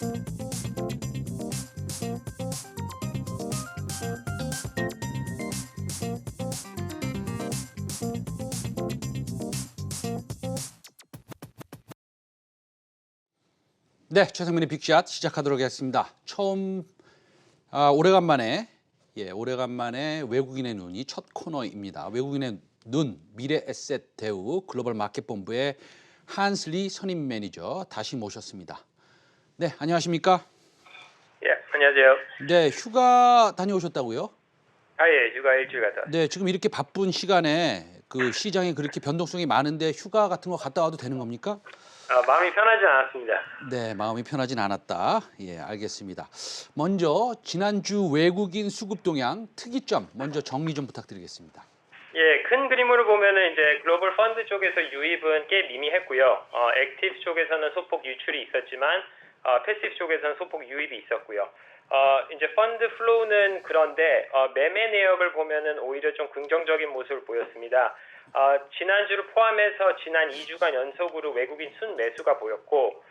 네, 최상민의 빅샷 시작하도록 하겠습니다. 오래간만에 외국인의 눈이 첫 코너입니다. 외국인의 눈, 미래에셋 대우 글로벌 마켓본부의 한슬리 선임 매니저 다시 모셨습니다. 네, 안녕하십니까? 예, 안녕하세요. 네, 휴가 다녀오셨다고요? 예, 휴가 일주일 갔다 왔습니다. 네, 지금 이렇게 바쁜 시간에 그 시장에 그렇게 변동성이 많은데 휴가 같은 거 갔다 와도 되는 겁니까? 마음이 편하지 않았습니다. 네, 마음이 편하진 않았다. 예, 알겠습니다. 먼저 지난주 외국인 수급 동향 특이점 먼저 정리 좀 부탁드리겠습니다. 예, 큰 그림으로 보면은 이제 글로벌 펀드 쪽에서 유입은 꽤 미미했고요. 액티브 쪽에서는 소폭 유출이 있었지만 패시브 쪽에서는 소폭 유입이 있었고요. 이제 펀드 플로우는 그런데 매매 내역을 보면은 오히려 좀 긍정적인 모습을 보였습니다. 지난주를 포함해서 지난 2주간 연속으로 외국인 순매수가 보였고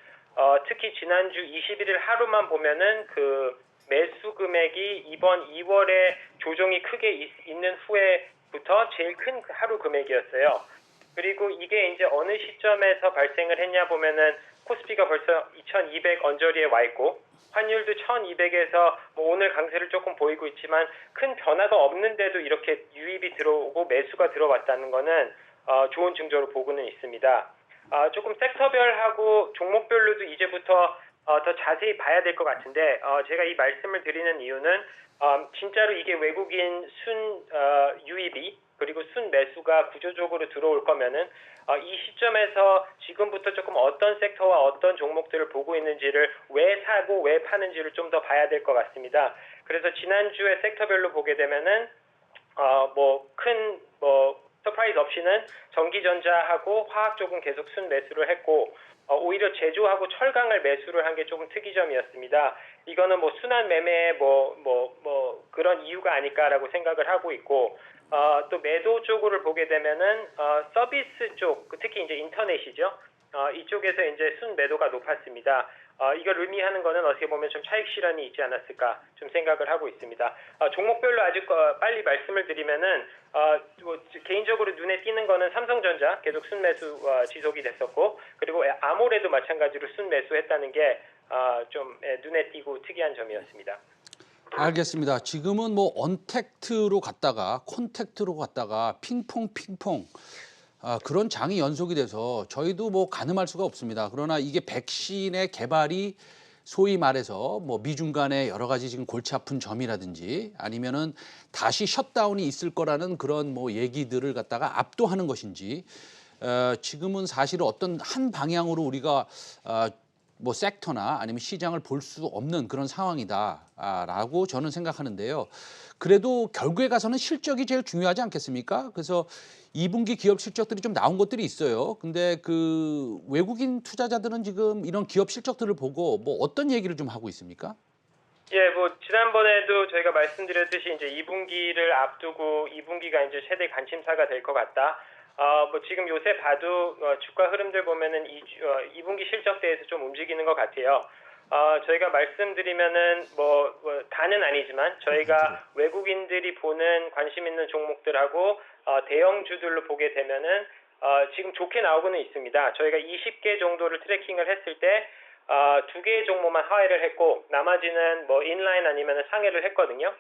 특히 지난주 21일 하루만 보면은 그 매수 금액이 이번 2월에 조정이 크게 있는 후에부터 제일 큰 하루 금액이었어요. 그리고 이게 이제 어느 시점에서 발생을 했냐 보면은 코스피가 벌써 2200 언저리에 와 있고 환율도 1200에서 오늘 강세를 조금 보이고 있지만 큰 변화가 없는데도 이렇게 유입이 들어오고 매수가 들어왔다는 거는 좋은 징조로 보고는 있습니다. 조금 섹터별하고 종목별로도 이제부터 더 자세히 봐야 될 것 같은데 제가 이 말씀을 드리는 이유는 진짜로 이게 외국인 유입이 그리고 순 매수가 구조적으로 들어올 거면은 이 시점에서 지금부터 조금 어떤 섹터와 어떤 종목들을 보고 있는지를 왜 사고 왜 파는지를 좀 더 봐야 될 것 같습니다. 그래서 지난주에 섹터별로 보게 되면은 큰 서프라이즈 없이는 전기전자하고 화학 쪽은 계속 순 매수를 했고 오히려 제조하고 철강을 매수를 한 게 조금 특이점이었습니다. 이거는 순환 매매의 그런 이유가 아닐까라고 생각을 하고 있고 또 매도 쪽으로 보게 되면은 서비스 쪽 특히 이제 인터넷이죠. 이쪽에서 이제 순 매도가 높았습니다. 이걸 의미하는 거는 어떻게 보면 좀 차익 실현이 있지 않았을까 좀 생각을 하고 있습니다. 종목별로 아주 빨리 말씀을 드리면은 개인적으로 눈에 띄는 거는 삼성전자 계속 순매수 지속이 됐었고 그리고 아모레도 마찬가지로 순매수했다는 게 좀 눈에 띄고 특이한 점이었습니다. 알겠습니다. 지금은 언택트로 갔다가 콘택트로 갔다가 핑퐁 그런 장이 연속이 돼서 저희도 가늠할 수가 없습니다. 그러나 이게 백신의 개발이 소위 말해서 미중 간에 여러 가지 지금 골치 아픈 점이라든지 아니면은 다시 셧다운이 있을 거라는 그런 얘기들을 갖다가 압도하는 것인지 지금은 사실 어떤 한 방향으로 우리가 섹터나 아니면 시장을 볼 수 없는 그런 상황이다라고 저는 생각하는데요. 그래도 결국에 가서는 실적이 제일 중요하지 않겠습니까? 그래서 2분기 기업 실적들이 좀 나온 것들이 있어요. 근데 그 외국인 투자자들은 지금 이런 기업 실적들을 보고 어떤 얘기를 좀 하고 있습니까? 예, 지난번에도 저희가 말씀드렸듯이 이제 2분기를 앞두고 2분기가 이제 최대 관심사가 될 것 같다. 지금 요새 봐도 주가 흐름들 보면은 2분기 실적대에서 좀 움직이는 것 같아요. 저희가 말씀드리면은 다는 아니지만 저희가 외국인들이 보는 관심 있는 종목들하고 대형주들로 보게 되면은 지금 좋게 나오고는 있습니다. 저희가 20개 정도를 트래킹을 했을 때 2개의 종목만 하회를 했고 나머지는 인라인 아니면 상회를 했거든요.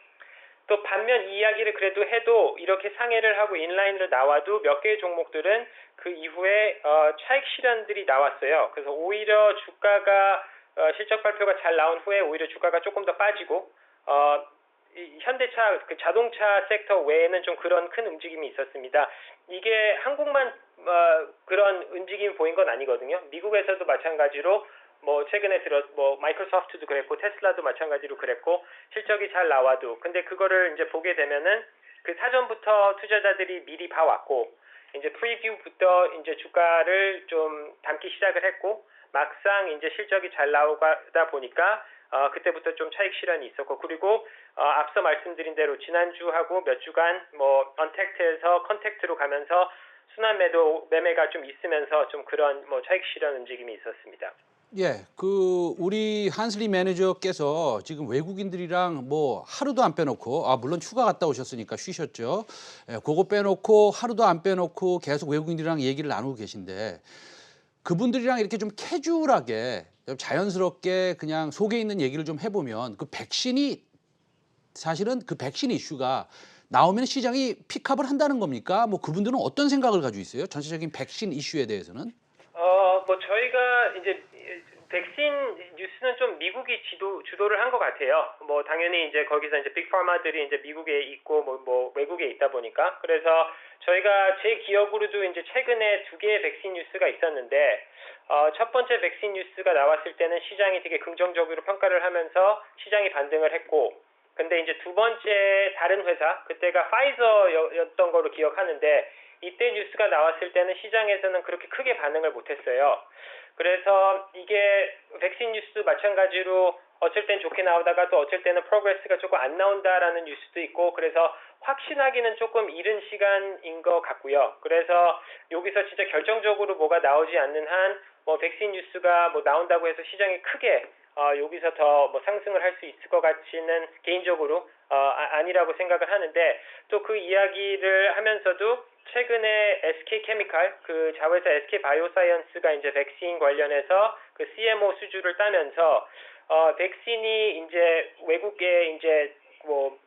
또 반면 이야기를 그래도 해도 이렇게 상회를 하고 인라인으로 나와도 몇 개의 종목들은 그 이후에 차익 실현들이 나왔어요. 그래서 오히려 주가가 실적 발표가 잘 나온 후에 오히려 주가가 조금 더 빠지고 현대차 그 자동차 sek터 외에는 좀 그런 큰 움직임이 있었습니다. 이게 한국만 그런 움직임이 보인 건 아니거든요. 미국에서도 마찬가지로 최근에 마이크로소프트도 그랬고 테슬라도 마찬가지로 그랬고 실적이 잘 나와도 근데 그거를 이제 보게 되면은 그 사전부터 투자자들이 미리 봐왔고 이제 프리뷰부터 이제 주가를 좀 담기 시작을 했고 막상 이제 실적이 잘 나오다 보니까 그때부터 좀 차익 실현이 있었고 그리고 앞서 말씀드린 대로 지난주하고 몇 주간 언택트에서 컨택트로 가면서 순환 매매가 좀 있으면서 좀 그런 차익 실현 움직임이 있었습니다. 예, 그 우리 한슬리 매니저께서 지금 외국인들이랑 뭐 하루도 안 빼놓고, 물론 휴가 갔다 오셨으니까 쉬셨죠. 예, 그거 빼놓고 하루도 안 빼놓고 계속 외국인들이랑 얘기를 나누고 계신데, 그분들이랑 이렇게 좀 캐주얼하게 좀 자연스럽게 그냥 속에 있는 얘기를 좀 해보면, 그 백신이 사실은 그 백신 이슈가 나오면 시장이 픽업을 한다는 겁니까? 뭐 그분들은 어떤 생각을 가지고 있어요? 전체적인 백신 이슈에 대해서는? 뭐 저희가 이제 백신 뉴스는 좀 미국이 주도를 한 것 같아요. 뭐 당연히 이제 거기서 이제 빅파마들이 이제 미국에 있고 뭐 외국에 있다 보니까. 그래서 저희가 제 기억으로도 이제 최근에 두 개의 백신 뉴스가 있었는데, 첫 번째 백신 뉴스가 나왔을 때는 시장이 되게 긍정적으로 평가를 하면서 시장이 반등을 했고, 근데 이제 두 번째 다른 회사, 그때가 파이저였던 걸로 기억하는데, 이때 뉴스가 나왔을 때는 시장에서는 그렇게 크게 반응을 못했어요. 그래서 이게 백신 뉴스 마찬가지로 어쩔 땐 좋게 나오다가 또 어쩔 때는 프로그레스가 조금 안 나온다라는 뉴스도 있고, 그래서 확신하기는 조금 이른 시간인 것 같고요. 그래서 여기서 진짜 결정적으로 뭐가 나오지 않는 한 뭐 백신 뉴스가 뭐 나온다고 해서 시장이 크게 여기서 더 뭐 상승을 할 수 있을 것 같지는 개인적으로 아니라고 생각을 하는데, 또 그 이야기를 하면서도 최근에 SK 케미칼, 그 자회사 SK 바이오사이언스가 이제 백신 관련해서 그 CMO 수주를 따면서 백신이 이제 외국에 이제 뭐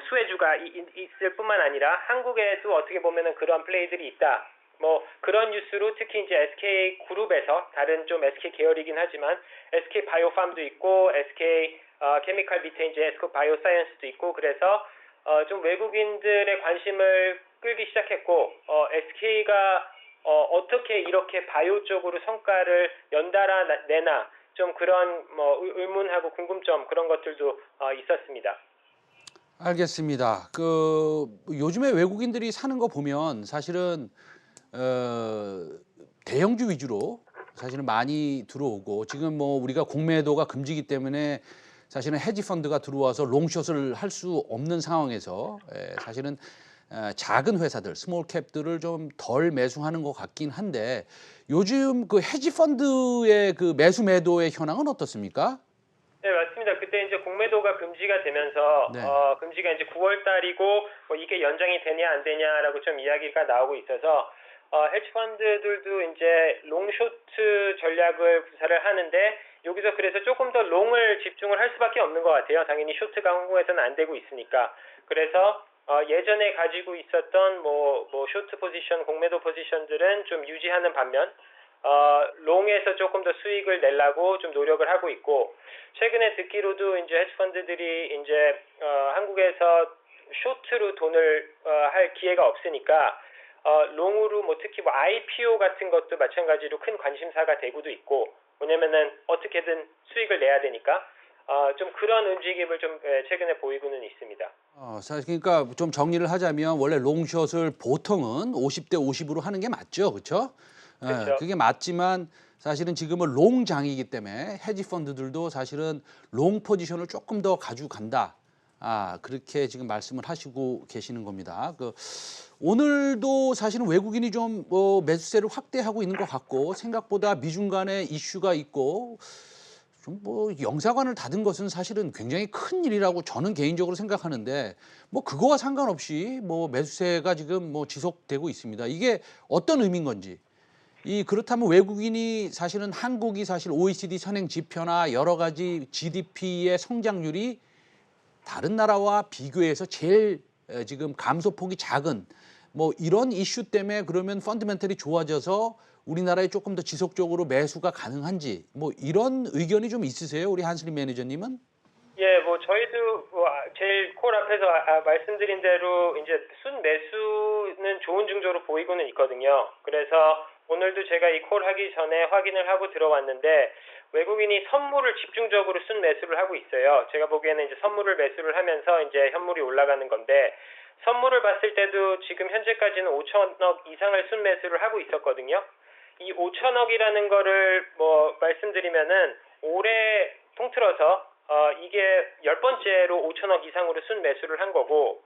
수혜주가 있을 뿐만 아니라 한국에도 어떻게 보면은 그런 플레이들이 있다. 뭐 그런 뉴스로 특히 이제 SK 그룹에서 다른 좀 SK 계열이긴 하지만 SK 바이오팜도 있고 SK 케미칼 밑에 이제 SK 바이오사이언스도 있고, 그래서 좀 외국인들의 관심을 끌기 시작했고, SK가 어떻게 이렇게 바이오 쪽으로 성과를 연달아 내나 좀 그런 뭐 의문하고 궁금점 그런 것들도 있었습니다. 알겠습니다. 그 요즘에 외국인들이 사는 거 보면 사실은 어, 대형주 위주로 사실은 많이 들어오고, 지금 뭐 우리가 공매도가 금지기 때문에 사실은 헤지 펀드가 들어와서 롱숏을 할 수 없는 상황에서 사실은 작은 회사들, 스몰 캡들을 좀 덜 매수하는 것 같긴 한데, 요즘 그 헤지 펀드의 그 매수 매도의 현황은 어떻습니까? 네, 맞습니다. 그때 이제 공매도가 금지가 되면서 네. 금지가 이제 9월 달이고 뭐 이게 연장이 되냐 안 되냐라고 좀 이야기가 나오고 있어서 헤지 펀드들도 이제 롱쇼트 전략을 구사를 하는데, 여기서 그래서 조금 더 롱을 집중을 할 수밖에 없는 것 같아요. 당연히 쇼트가 한국에서는 안 되고 있으니까. 그래서 예전에 가지고 있었던 뭐 쇼트 포지션, 공매도 포지션들은 좀 유지하는 반면 롱에서 조금 더 수익을 내려고 좀 노력을 하고 있고, 최근에 듣기로도 이제 헤지펀드들이 이제 한국에서 쇼트로 돈을 할 기회가 없으니까 롱으로 뭐 특히 뭐 IPO 같은 것도 마찬가지로 큰 관심사가 되고도 있고, 왜냐면은 어떻게든 수익을 내야 되니까 좀 그런 움직임을 좀 최근에 보이고는 있습니다. 사실 그러니까 좀 정리를 하자면, 원래 롱숏을 보통은 50대 50으로 하는 게 맞죠, 그렇죠? 그렇죠. 그게 맞지만 사실은 지금은 롱장이기 때문에 헤지 펀드들도 사실은 롱 포지션을 조금 더 가지고 간다. 그렇게 지금 말씀을 하시고 계시는 겁니다. 오늘도 사실은 외국인이 좀 매수세를 확대하고 있는 것 같고, 생각보다 미중 간에 이슈가 있고, 좀 영사관을 닫은 것은 사실은 굉장히 큰 일이라고 저는 개인적으로 생각하는데, 뭐 그거와 상관없이 뭐 매수세가 지금 뭐 지속되고 있습니다. 이게 어떤 의미인 건지. 그렇다면 외국인이 사실은 한국이 사실 OECD 선행 지표나 여러 가지 GDP의 성장률이 다른 나라와 비교해서 제일 지금 감소폭이 작은 뭐 이런 이슈 때문에, 그러면 펀드멘털이 좋아져서 우리나라에 조금 더 지속적으로 매수가 가능한지, 뭐 이런 의견이 좀 있으세요, 우리 한슬림 매니저님은? 예, 뭐 저희도 뭐 제일 콜 앞에서 말씀드린 대로 이제 순 매수는 좋은 징조로 보이고는 있거든요. 그래서 오늘도 제가 이 콜 하기 전에 확인을 하고 들어왔는데, 외국인이 선물을 집중적으로 순 매수를 하고 있어요. 제가 보기에는 이제 선물을 매수를 하면서 이제 현물이 올라가는 건데, 선물을 봤을 때도 지금 현재까지는 5천억 이상을 순 매수를 하고 있었거든요. 이 5천억이라는 거를 뭐 말씀드리면은 올해 통틀어서 이게 10번째로 5천억 이상으로 순 매수를 한 거고,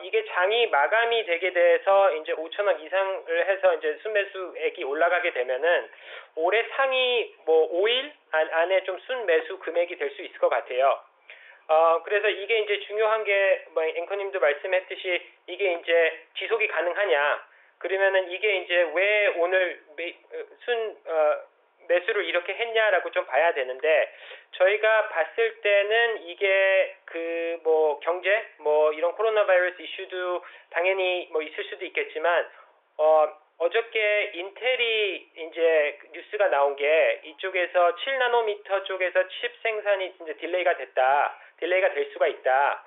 이게 장이 마감이 되게 돼서 이제 5천억 이상을 해서 이제 순매수액이 올라가게 되면은 올해 상위 뭐 5일 안에 좀 순매수 금액이 될 수 있을 것 같아요. 그래서 이게 이제 중요한 게, 뭐, 앵커님도 말씀했듯이 이게 이제 지속이 가능하냐. 그러면은 이게 이제 왜 오늘 매수를 이렇게 했냐라고 좀 봐야 되는데, 저희가 봤을 때는 이게 뭐 경제, 뭐 이런 코로나 바이러스 이슈도 당연히 뭐 있을 수도 있겠지만, 어저께 인텔이 이제 뉴스가 나온 게 이쪽에서 7나노미터 쪽에서 칩 생산이 이제 딜레이가 될 수가 있다.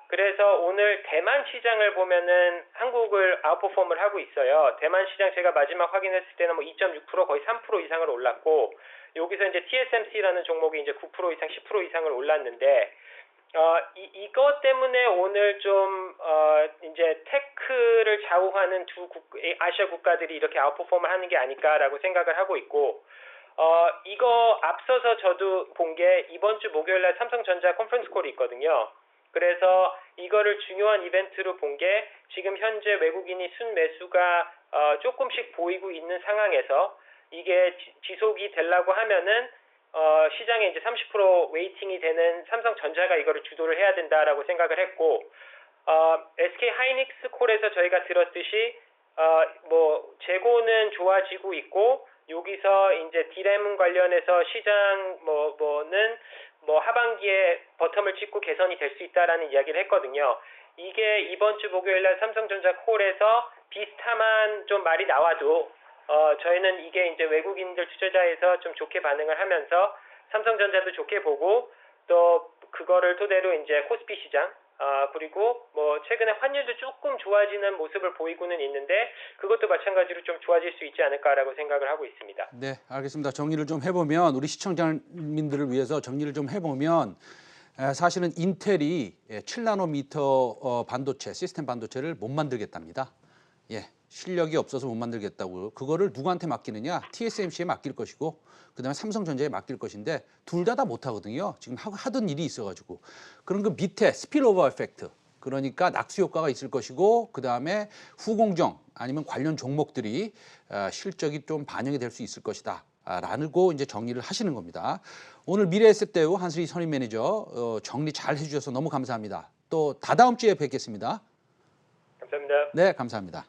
그래서 오늘 대만 시장을 보면은 한국을 아웃퍼폼을 하고 있어요. 대만 시장 제가 마지막 확인했을 때는 뭐 2.6% 거의 3% 이상을 올랐고, 여기서 이제 TSMC라는 종목이 이제 9% 이상, 10% 이상을 올랐는데, 이것 때문에 오늘 좀 이제 테크를 좌우하는 아시아 국가들이 이렇게 아웃퍼폼을 하는 게 아닐까라고 생각을 하고 있고, 이거 앞서서 저도 본 게 이번 주 목요일 날 삼성전자 컨퍼런스 콜이 있거든요. 그래서 이거를 중요한 이벤트로 본 게, 지금 현재 외국인이 순매수가 조금씩 보이고 있는 상황에서 이게 지속이 되려고 하면은 시장에 이제 30% 웨이팅이 되는 삼성전자가 이거를 주도를 해야 된다라고 생각을 했고, SK 하이닉스 콜에서 저희가 들었듯이 뭐 재고는 좋아지고 있고, 여기서 이제 디램 관련해서 시장 뭐는 하반기에 버텀을 찍고 개선이 될 수 있다라는 이야기를 했거든요. 이게 이번 주 목요일 날 삼성전자 콜에서 비슷한 좀 말이 나와도 저희는 이게 이제 외국인들 투자자에서 좀 좋게 반응을 하면서 삼성전자도 좋게 보고, 또 그거를 토대로 이제 코스피 시장, 그리고 뭐 최근에 환율도 조금 좋아지는 모습을 보이고는 있는데, 그것도 마찬가지로 좀 좋아질 수 있지 않을까라고 생각을 하고 있습니다. 네, 알겠습니다. 정리를 좀 해보면, 우리 시청자님들을 위해서 정리를 좀 해보면, 사실은 인텔이 7나노미터 반도체, 시스템 반도체를 못 만들겠답니다. 예, 실력이 없어서 못 만들겠다고. 그거를 누구한테 맡기느냐? TSMC에 맡길 것이고, 그다음에 삼성전자에 맡길 것인데, 둘 다 못하거든요. 지금 하던 일이 있어가지고. 그런 그 밑에 스필오버 에펙트, 그러니까 낙수 효과가 있을 것이고, 그다음에 후공정 아니면 관련 종목들이 실적이 좀 반영이 될 수 있을 것이다 라고 이제 정리를 하시는 겁니다. 오늘 미래에셋대우 한슬희 선임 매니저 정리 잘 해주셔서 너무 감사합니다. 또 다다음 주에 뵙겠습니다. 감사합니다. 네, 감사합니다.